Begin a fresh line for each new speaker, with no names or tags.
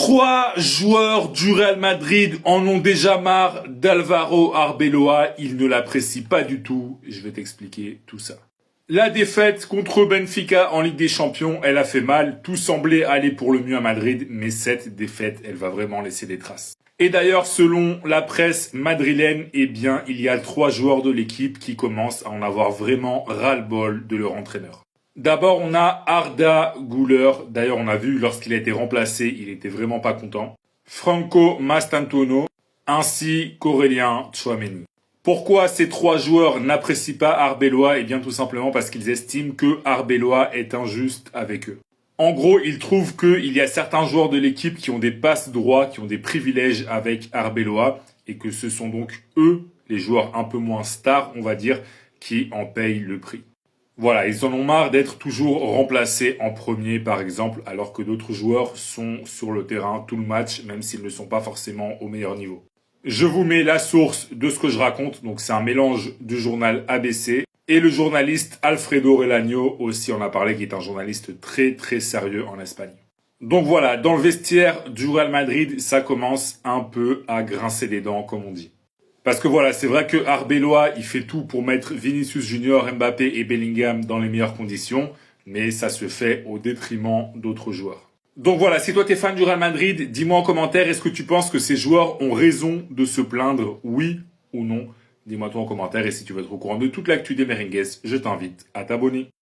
Trois joueurs du Real Madrid en ont déjà marre d'Alvaro Arbeloa. Ils ne l'apprécient pas du tout. Je vais t'expliquer tout ça. La défaite contre Benfica en Ligue des Champions, elle a fait mal. Tout semblait aller pour le mieux à Madrid, mais cette défaite, elle va vraiment laisser des traces. Et d'ailleurs, selon la presse madrilène, eh bien, il y a 3 joueurs de l'équipe qui commencent à en avoir vraiment ras-le-bol de leur entraîneur. D'abord, on a Arda Güler. D'ailleurs, on a vu lorsqu'il a été remplacé, il était vraiment pas content. Franco Mastantuono, ainsi qu'Aurélien Tchouaméni. Pourquoi ces 3 joueurs n'apprécient pas Arbeloa? Eh bien, tout simplement parce qu'ils estiment que Arbeloa est injuste avec eux. En gros, ils trouvent qu'il y a certains joueurs de l'équipe qui ont des passes droits, qui ont des privilèges avec Arbeloa, et que ce sont donc eux, les joueurs un peu moins stars, on va dire, qui en payent le prix. Voilà, ils en ont marre d'être toujours remplacés en premier, par exemple, alors que d'autres joueurs sont sur le terrain tout le match, même s'ils ne sont pas forcément au meilleur niveau. Je vous mets la source de ce que je raconte, donc c'est un mélange du journal ABC et le journaliste Alfredo Relagno, aussi on a parlé, qui est un journaliste très très sérieux en Espagne. Donc voilà, dans le vestiaire du Real Madrid, ça commence un peu à grincer des dents, comme on dit. Parce que voilà, c'est vrai que Arbeloa, il fait tout pour mettre Vinicius Junior, Mbappé et Bellingham dans les meilleures conditions, mais ça se fait au détriment d'autres joueurs. Donc voilà, si toi t'es fan du Real Madrid, dis-moi en commentaire, est-ce que tu penses que ces joueurs ont raison de se plaindre, oui ou non? Dis-moi toi en commentaire, et si tu veux être au courant de toute l'actu des Merengues, je t'invite à t'abonner.